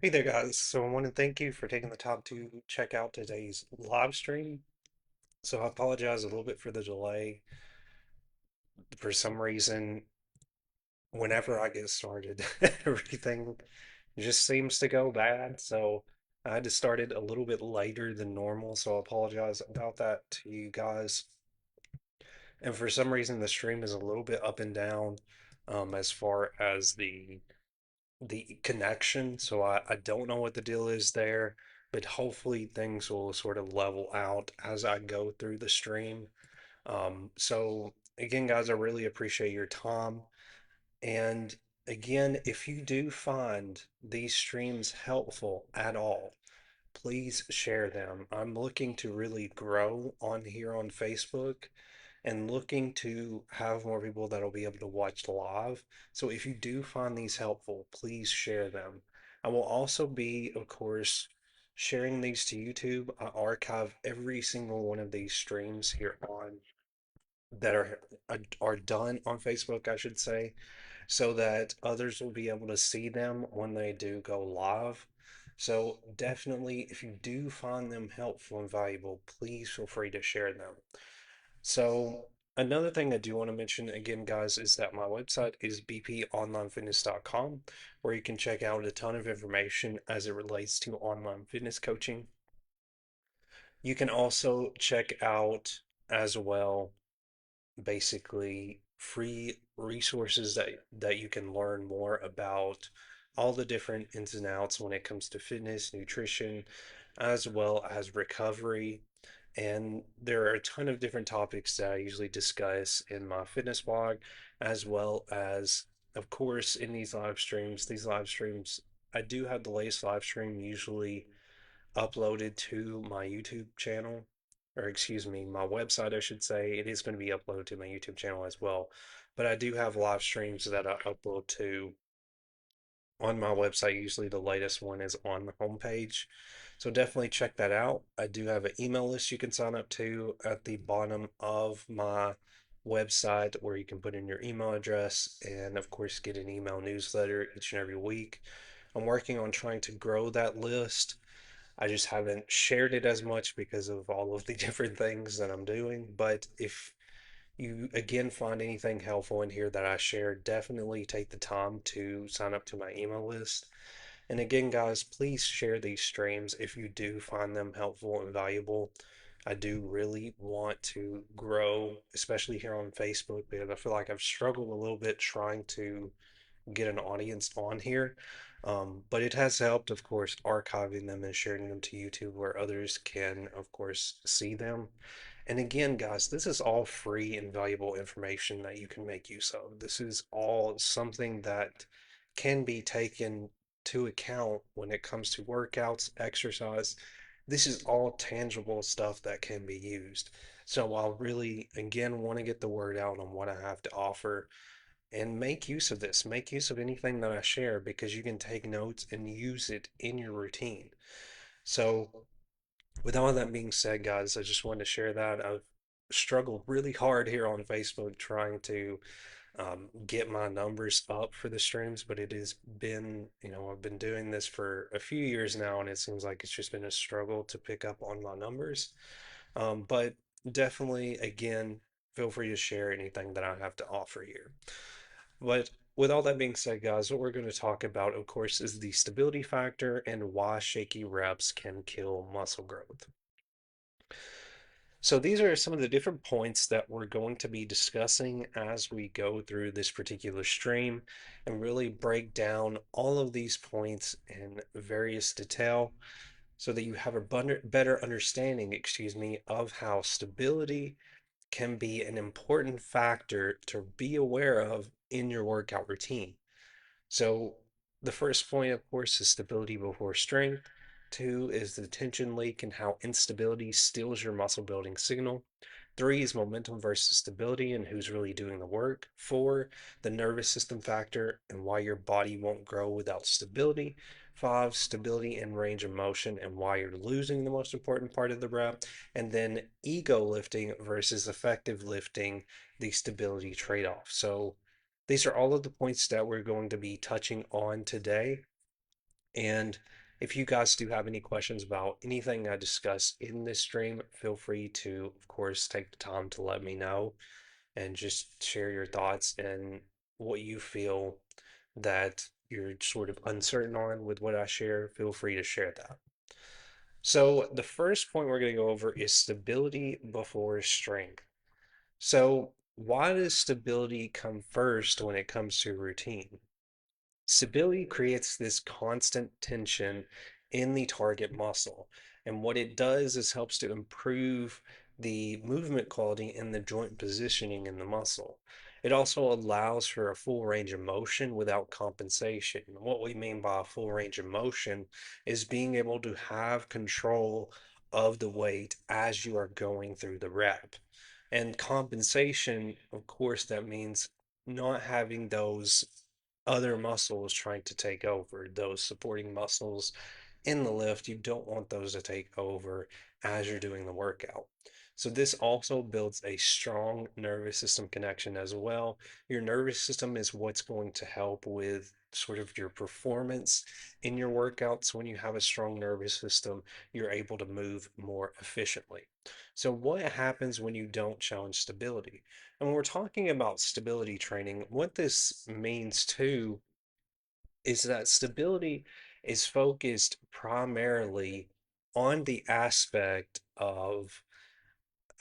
Hey there, guys. So I want to thank you for taking the time to check out today's live stream. So I apologize a little bit for the delay. For some reason, whenever I get started, everything just seems to go bad. So I had to start it a little bit later than normal. So I apologize about that to you guys. And for some reason, the stream is a little bit up and down, as far as the connection. So I don't know what the deal is there, but hopefully things will sort of level out as I go through the stream. So again, guys, I really appreciate your time. And again, if you do find these streams helpful at all, please share them. I'm looking to really grow on here on Facebook and looking to have more people that'll be able to watch live. So if you do find these helpful, please share them. I will also be, of course, sharing these to YouTube. I archive every single one of these streams here on that are done on Facebook, I should say, so that others will be able to see them when they do go live. So definitely, if you do find them helpful and valuable, please feel free to share them. So another thing I do want to mention again, guys, is that my website is bponlinefitness.com, where you can check out a ton of information as it relates to online fitness coaching. You can also check out as well basically free resources that you can learn more about all the different ins and outs when it comes to fitness, nutrition, as well as recovery. And there are a ton of different topics that I usually discuss in my fitness blog, as well as, of course, in these live streams. These live streams, I do have the latest live stream usually uploaded to my YouTube channel, or excuse me, my website, I should say. It is going to be uploaded to my YouTube channel as well. But I do have live streams that I upload to on my website. Usually the latest one is on the homepage. So definitely check that out. I do have an email list you can sign up to at the bottom of my website where you can put in your email address and, of course, get an email newsletter each and every week. I'm working on trying to grow that list. I just haven't shared it as much because of all of the different things that I'm doing. But if you again find anything helpful in here that I share, definitely take the time to sign up to my email list. And again, guys, please share these streams if you do find them helpful and valuable. I do really want to grow, especially here on Facebook, because I feel like I've struggled a little bit trying to get an audience on here. But it has helped, of course, archiving them and sharing them to YouTube where others can, of course, see them. And again, guys, this is all free and valuable information that you can make use of. This is all something that can be taken to account when it comes to workouts, exercise. This is all tangible stuff that can be used. So I'll really, again, want to get the word out on what I have to offer and make use of this. Make use of anything that I share because you can take notes and use it in your routine. So, with all that being said, guys, I just wanted to share that. I've struggled really hard here on Facebook trying to get my numbers up for the streams, but it has been, I've been doing this for a few years now, and it seems like it's just been a struggle to pick up on my numbers. But definitely, again, feel free to share anything that I have to offer here. But with all that being said, guys, what we're going to talk about, of course, is the stability factor and why shaky reps can kill muscle growth. So these are some of the different points that we're going to be discussing as we go through this particular stream and really break down all of these points in various detail so that you have a better understanding, excuse me, of how stability can be an important factor to be aware of in your workout routine. So the first point, of course, is stability before strength. Two is the tension leak and how instability steals your muscle building signal. Three is momentum versus stability and who's really doing the work. Four, the nervous system factor and why your body won't grow without stability. Five, stability and range of motion and why you're losing the most important part of the rep. And then ego lifting versus effective lifting, the stability trade off. So these are all of the points that we're going to be touching on today. And if you guys do have any questions about anything I discuss in this stream, feel free to, of course, take the time to let me know and just share your thoughts and what you feel that you're sort of uncertain on with what I share. Feel free to share that. So, the first point we're going to go over is stability before strength. So, why does stability come first when it comes to routine? Stability creates this constant tension in the target muscle. And what it does is helps to improve the movement quality and the joint positioning in the muscle. It also allows for a full range of motion without compensation. What we mean by a full range of motion is being able to have control of the weight as you are going through the rep. And compensation, of course, that means not having those other muscles trying to take over, those supporting muscles in the lift. You don't want those to take over as you're doing the workout. So this also builds a strong nervous system connection as well. Your nervous system is what's going to help with sort of your performance in your workouts. When you have a strong nervous system, you're able to move more efficiently. So what happens when you don't challenge stability? And when we're talking about stability training, what this means too is that stability is focused primarily on the aspect of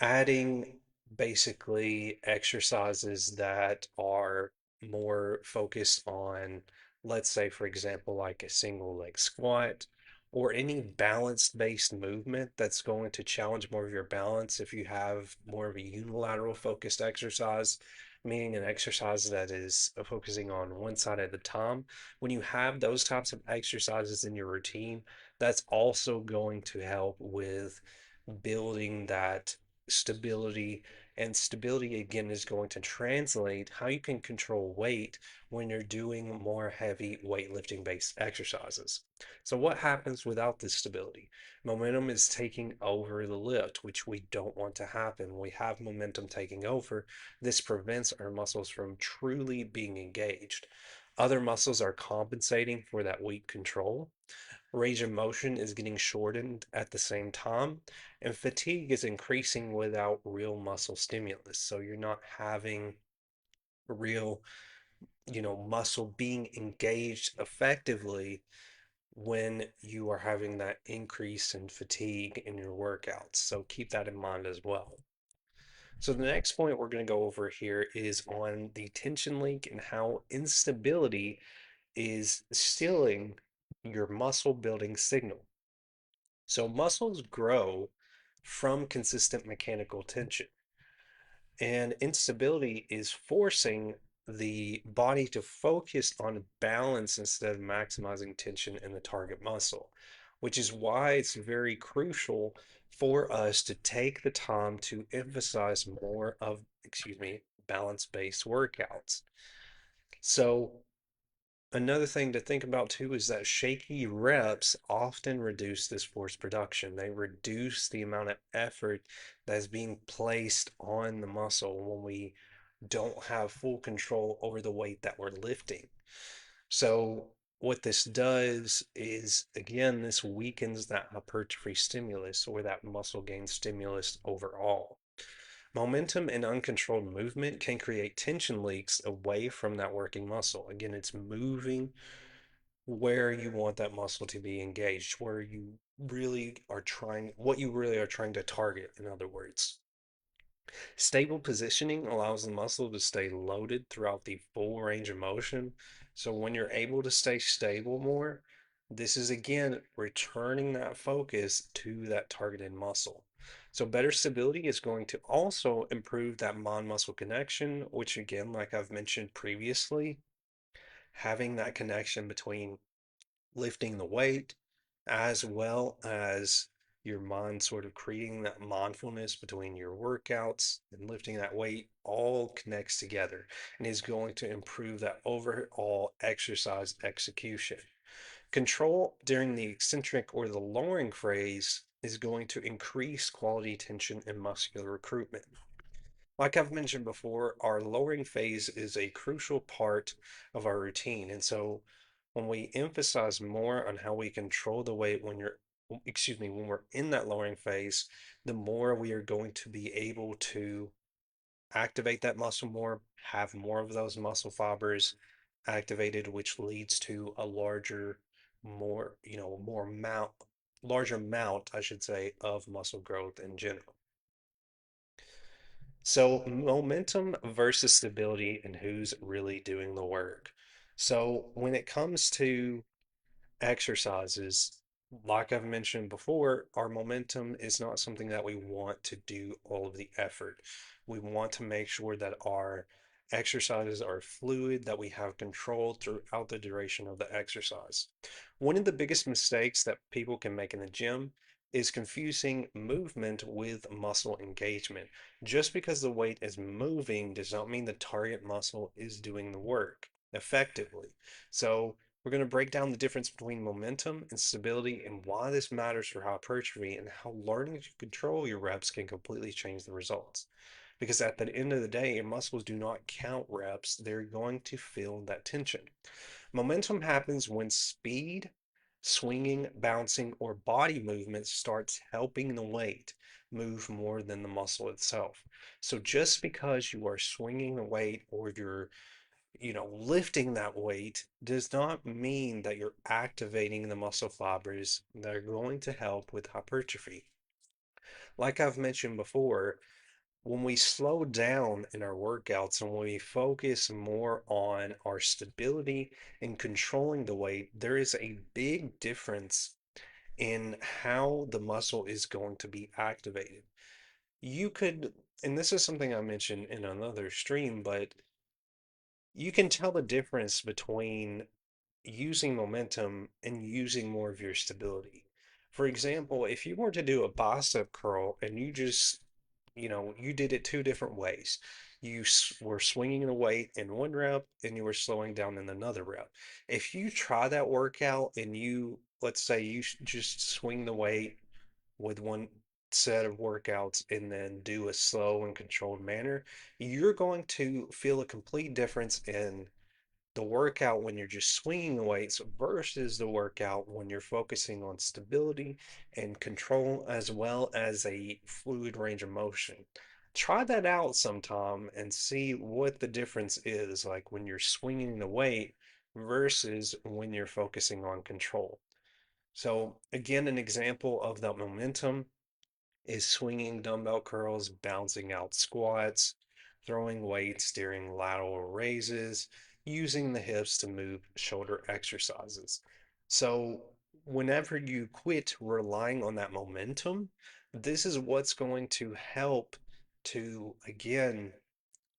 adding basically exercises that are more focused on, let's say, for example, like a single leg squat or any balance based movement that's going to challenge more of your balance. If you have more of a unilateral focused exercise, meaning an exercise that is focusing on one side at a time, when you have those types of exercises in your routine, that's also going to help with building that stability. And stability again is going to translate how you can control weight when you're doing more heavy weightlifting based exercises. So what happens without this stability? Momentum is taking over the lift, which we don't want to happen. We have momentum taking over. This prevents our muscles from truly being engaged. Other muscles are compensating for that weak control. Range of motion is getting shortened at the same time, and fatigue is increasing without real muscle stimulus. So you're not having real, muscle being engaged effectively when you are having that increase in fatigue in your workouts. So keep that in mind as well. So the next point we're going to go over here is on the tension link and how instability is stealing your muscle building signal. So muscles grow from consistent mechanical tension, and instability is forcing the body to focus on balance instead of maximizing tension in the target muscle, which is why it's very crucial for us to take the time to emphasize more of, balance-based workouts. So another thing to think about too is that shaky reps often reduce this force production. They reduce the amount of effort that's being placed on the muscle when we don't have full control over the weight that we're lifting. So what this does is, again, this weakens that hypertrophy stimulus or that muscle gain stimulus overall. Momentum and uncontrolled movement can create tension leaks away from that working muscle. Again, it's moving where you want that muscle to be engaged, where you really are trying, what you really are trying to target, in other words. Stable positioning allows the muscle to stay loaded throughout the full range of motion. So when you're able to stay stable more, this is again returning that focus to that targeted muscle. So better stability is going to also improve that mind-muscle connection, which again, like I've mentioned previously, having that connection between lifting the weight as well as your mind sort of creating that mindfulness between your workouts and lifting that weight all connects together and is going to improve that overall exercise execution. Control during the eccentric or the lowering phase is going to increase quality tension and muscular recruitment. Like I've mentioned before, our lowering phase is a crucial part of our routine. And so when we emphasize more on how we control the weight when we're in that lowering phase, the more we are going to be able to activate that muscle more, have more of those muscle fibers activated, which leads to a larger, more, larger amount, I should say, of muscle growth in general. So, momentum versus stability and who's really doing the work. So, when it comes to exercises, like I've mentioned before, our momentum is not something that we want to do all of the effort. We want to make sure that our exercises are fluid, that we have control throughout the duration of the exercise. One of the biggest mistakes that people can make in the gym is confusing movement with muscle engagement. Just because the weight is moving does not mean the target muscle is doing the work effectively. So, we're going to break down the difference between momentum and stability and why this matters for hypertrophy and how learning to control your reps can completely change the results. Because at the end of the day, your muscles do not count reps, they're going to feel that tension. Momentum happens when speed, swinging, bouncing, or body movement starts helping the weight move more than the muscle itself. So just because you are swinging the weight or you're lifting that weight does not mean that you're activating the muscle fibers that are going to help with hypertrophy. Like I've mentioned before, when we slow down in our workouts and when we focus more on our stability and controlling the weight, there is a big difference in how the muscle is going to be activated. You could, and this is something I mentioned in another stream, but you can tell the difference between using momentum and using more of your stability. For example, if you were to do a bicep curl and you did it two different ways. Were swinging the weight in one rep and you were slowing down in another rep. If you try that workout and let's say just swing the weight with one set of workouts and then do a slow and controlled manner, you're going to feel a complete difference in the workout when you're just swinging the weights versus the workout when you're focusing on stability and control as well as a fluid range of motion. Try that out sometime and see what the difference is like when you're swinging the weight versus when you're focusing on control. So, again, an example of that momentum is swinging dumbbell curls, bouncing out squats, throwing weights during lateral raises, using the hips to move shoulder exercises. So, whenever you quit relying on that momentum, this is what's going to help to, again,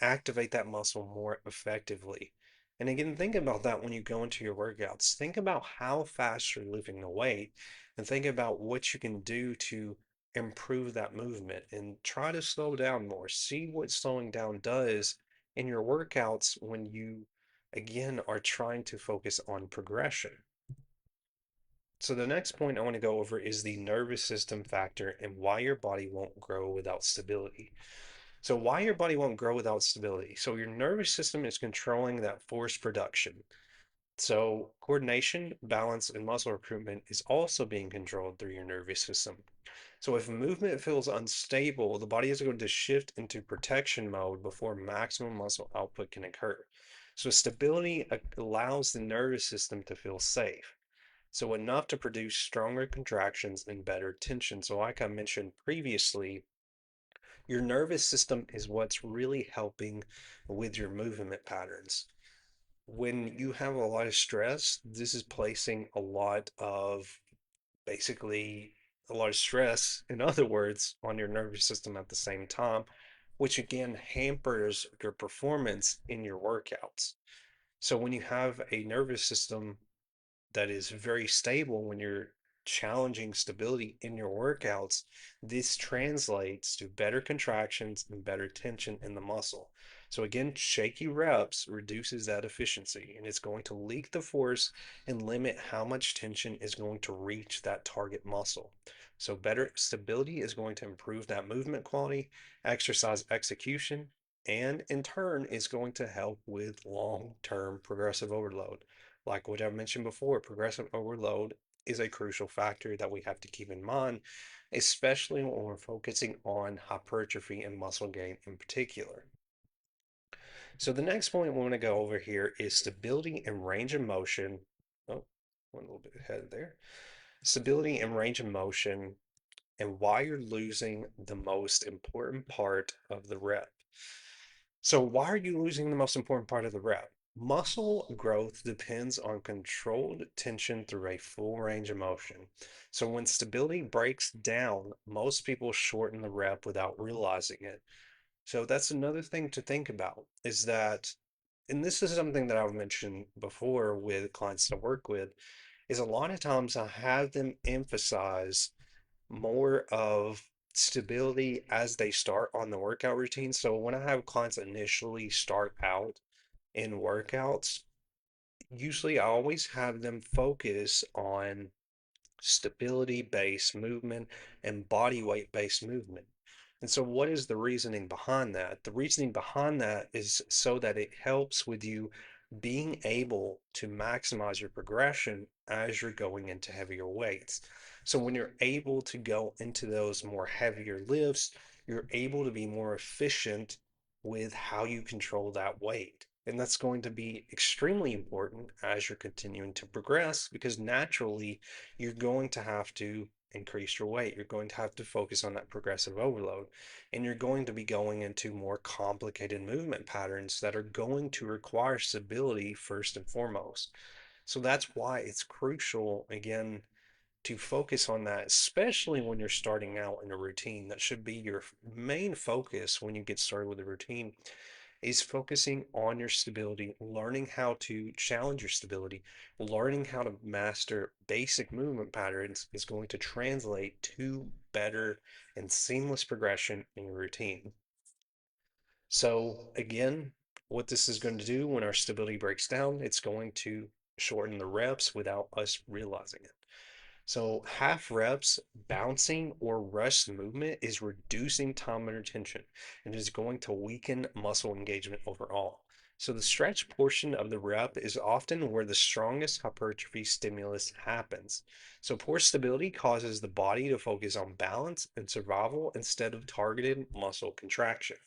activate that muscle more effectively. And again, think about that when you go into your workouts. Think about how fast you're lifting the weight and think about what you can do to improve that movement and try to slow down more. See what slowing down does in your workouts when you, again, are trying to focus on progression. So, the next point I want to go over is the nervous system factor and why your body won't grow without stability. So, why your body won't grow without stability? So, your nervous system is controlling that force production. So, coordination, balance, and muscle recruitment is also being controlled through your nervous system. So, if movement feels unstable, the body is going to shift into protection mode before maximum muscle output can occur. So, stability allows the nervous system to feel safe. So, enough to produce stronger contractions and better tension. So, like I mentioned previously, your nervous system is what's really helping with your movement patterns. When you have a lot of stress, this is placing basically a lot of stress, in other words, on your nervous system at the same time, which again hampers your performance in your workouts. So when you have a nervous system that is very stable when you're challenging stability in your workouts, this translates to better contractions and better tension in the muscle. So again, shaky reps reduces that efficiency and it's going to leak the force and limit how much tension is going to reach that target muscle. So better stability is going to improve that movement quality, exercise execution, and in turn is going to help with long-term progressive overload. Like what I mentioned before, progressive overload is a crucial factor that we have to keep in mind, especially when we're focusing on hypertrophy and muscle gain in particular. So the next point we want to go over here is stability and range of motion. Oh, went a little bit ahead there. Stability and range of motion and why you're losing the most important part of the rep. So why are you losing the most important part of the rep? Muscle growth depends on controlled tension through a full range of motion. So when stability breaks down, most people shorten the rep without realizing it. So that's another thing to think about is that, and this is something that I've mentioned before with clients that I work with, is a lot of times I have them emphasize more of stability as they start on the workout routine. So when I have clients initially start out in workouts, usually I always have them focus on stability based movement and body weight based movement. And so, what is the reasoning behind that? The reasoning behind that is so that it helps with you being able to maximize your progression as you're going into heavier weights. So, when you're able to go into those more heavier lifts, you're able to be more efficient with how you control that weight. And that's going to be extremely important as you're continuing to progress because naturally you're going to have to increase your weight. You're going to have to focus on that progressive overload. And you're going to be going into more complicated movement patterns that are going to require stability first and foremost. So that's why it's crucial, again, to focus on that, especially when you're starting out in a routine. That should be your main focus when you get started with a routine is focusing on your stability, learning how to challenge your stability, learning how to master basic movement patterns is going to translate to better and seamless progression in your routine. So, again, what this is going to do when our stability breaks down, it's going to shorten the reps without us realizing it. So half reps bouncing or rush movement is reducing time under tension and is going to weaken muscle engagement overall. So the stretch portion of the rep is often where the strongest hypertrophy stimulus happens. So poor stability causes the body to focus on balance and survival instead of targeted muscle contraction.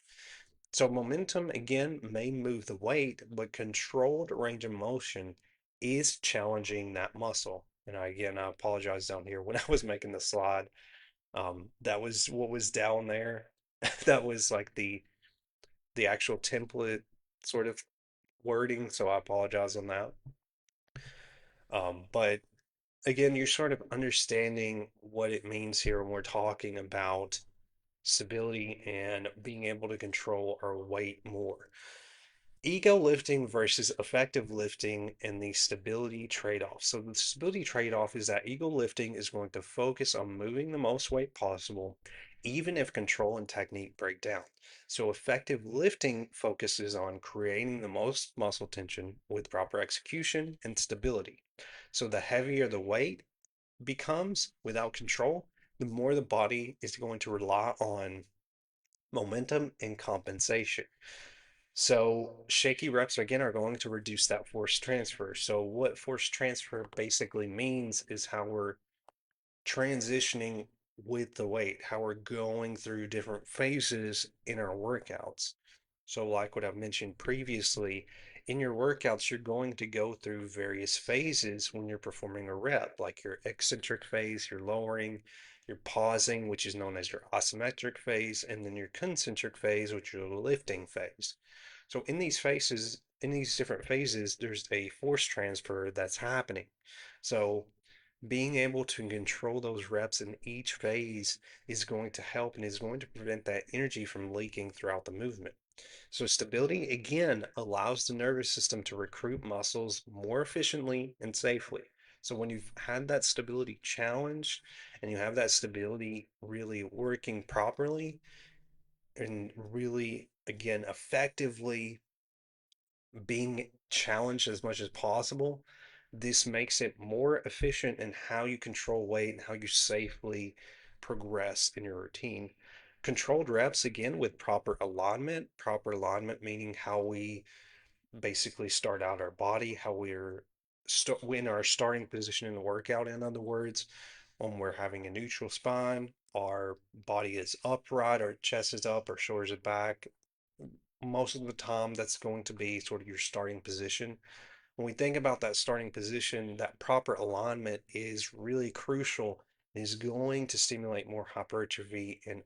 So momentum again may move the weight, but controlled range of motion is challenging that muscle. And I apologize down here when I was making the slide. That was what was down there. That was like the actual template sort of wording. So I apologize on that. But again, you're sort of understanding what it means here when we're talking about stability and being able to control our weight more. Ego lifting versus effective lifting and the stability trade-off. So the stability trade-off is that ego lifting is going to focus on moving the most weight possible, even if control and technique break down. So effective lifting focuses on creating the most muscle tension with proper execution and stability. So the heavier the weight becomes without control, the more the body is going to rely on momentum and compensation. So shaky reps again are going to reduce that force transfer. So what force transfer basically means is how we're transitioning with the weight, how we're going through different phases in our workouts. So like what I've mentioned previously, in your workouts, you're going to go through various phases when you're performing a rep, like your eccentric phase, your lowering, your pausing, which is known as your isometric phase, and then your concentric phase, which is your lifting phase. So in these different phases, there's a force transfer that's happening. So being able to control those reps in each phase is going to help and is going to prevent that energy from leaking throughout the movement. So stability again allows the nervous system to recruit muscles more efficiently and safely. So when you've had that stability challenged and you have that stability really working properly and really again effectively being challenged as much as possible, this makes it more efficient in how you control weight and how you safely progress in your routine. Controlled reps, again, with proper alignment meaning how we basically start out our body, how we're in our starting position in the workout, in other words, when we're having a neutral spine, our body is upright, our chest is up, our shoulders are back. Most of the time, that's going to be sort of your starting position. When we think about that starting position, that proper alignment is really crucial and is going to stimulate more hypertrophy and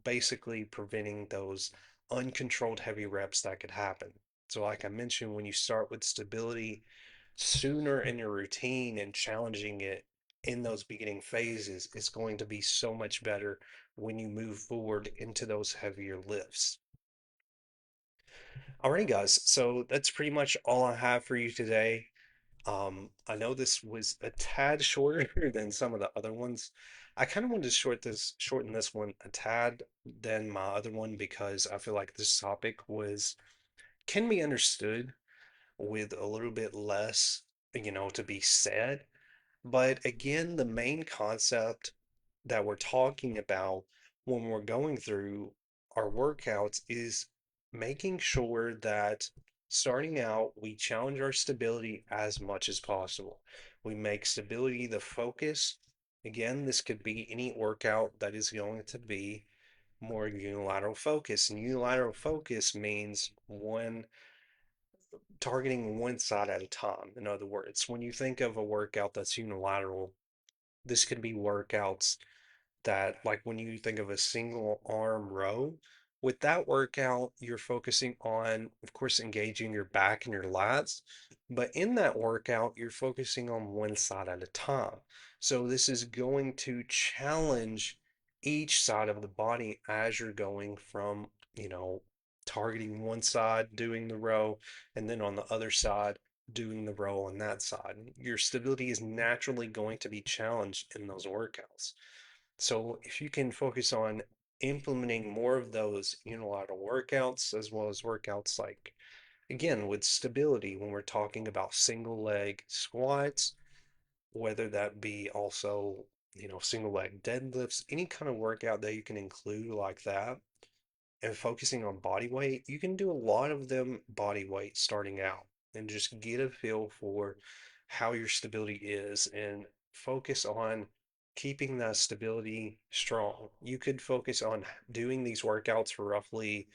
basically preventing those uncontrolled heavy reps that could happen. So, like I mentioned, when you start with stability sooner in your routine and challenging it in those beginning phases, it's going to be so much better when you move forward into those heavier lifts. Alrighty, guys, so that's pretty much all I have for you today. I know this was a tad shorter than some of the other ones. I kind of wanted to shorten this one a tad than my other one because I feel like this topic can be understood with a little bit less, to be said. But again, the main concept that we're talking about when we're going through our workouts is making sure that starting out, we challenge our stability as much as possible. We make stability the focus. Again, this could be any workout that is going to be more unilateral focus. And unilateral focus means targeting one side at a time. In other words, when you think of a workout that's unilateral, this could be workouts that, like when you think of a single arm row, with that workout, you're focusing on, of course, engaging your back and your lats. But in that workout, you're focusing on one side at a time. So this is going to challenge each side of the body as you're going from, targeting one side, doing the row, and then on the other side, doing the row on that side. Your stability is naturally going to be challenged in those workouts. So if you can focus on implementing more of those unilateral workouts, as well as workouts like, again, with stability, when we're talking about single leg squats, whether that be also, single leg deadlifts, any kind of workout that you can include like that, and focusing on body weight, you can do a lot of them body weight starting out and just get a feel for how your stability is and focus on keeping that stability strong. You could focus on doing these workouts for roughly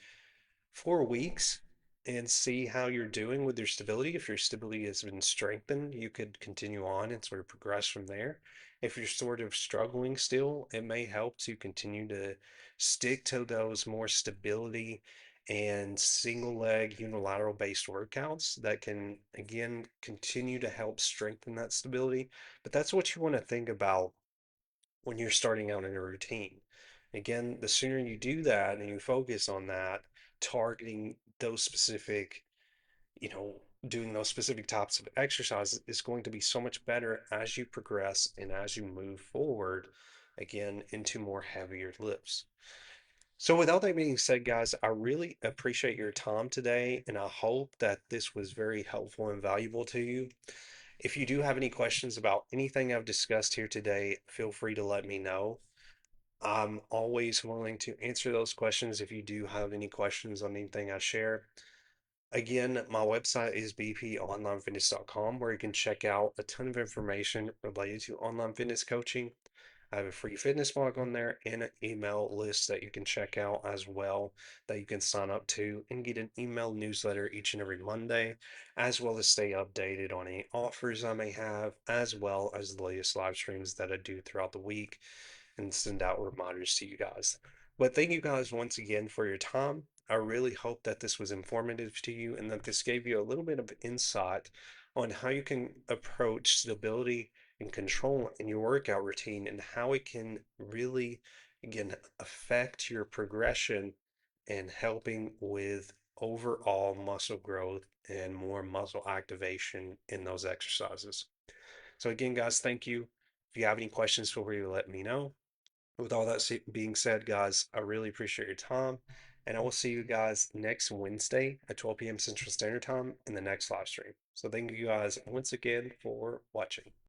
4 weeks and see how you're doing with your stability. If your stability has been strengthened, you could continue on and sort of progress from there. If you're sort of struggling still, it may help to continue to stick to those more stability and single leg unilateral based workouts that can, again, continue to help strengthen that stability. But that's what you want to think about when you're starting out in a routine. Again, the sooner you do that and you focus on that, targeting those specific, you know, doing those specific types of exercises is going to be so much better as you progress and as you move forward again into more heavier lifts. So, with all that being said, guys, I really appreciate your time today, and I hope that this was very helpful and valuable to you. If you do have any questions about anything I've discussed here today, feel free to let me know. I'm always willing to answer those questions if you do have any questions on anything I share. Again, my website is bponlinefitness.com, where you can check out a ton of information related to online fitness coaching. I have a free fitness blog on there and an email list that you can check out as well, that you can sign up to and get an email newsletter each and every Monday, as well as stay updated on any offers I may have, as well as the latest live streams that I do throughout the week and send out reminders to you guys. But thank you guys once again for your time. I really hope that this was informative to you and that this gave you a little bit of insight on how you can approach stability and control in your workout routine and how it can really, again, affect your progression and helping with overall muscle growth and more muscle activation in those exercises. So again, guys, thank you. If you have any questions, feel free to let me know. With all that being said, guys, I really appreciate your time. And I will see you guys next Wednesday at 12 p.m. Central Standard Time in the next live stream. So thank you guys once again for watching.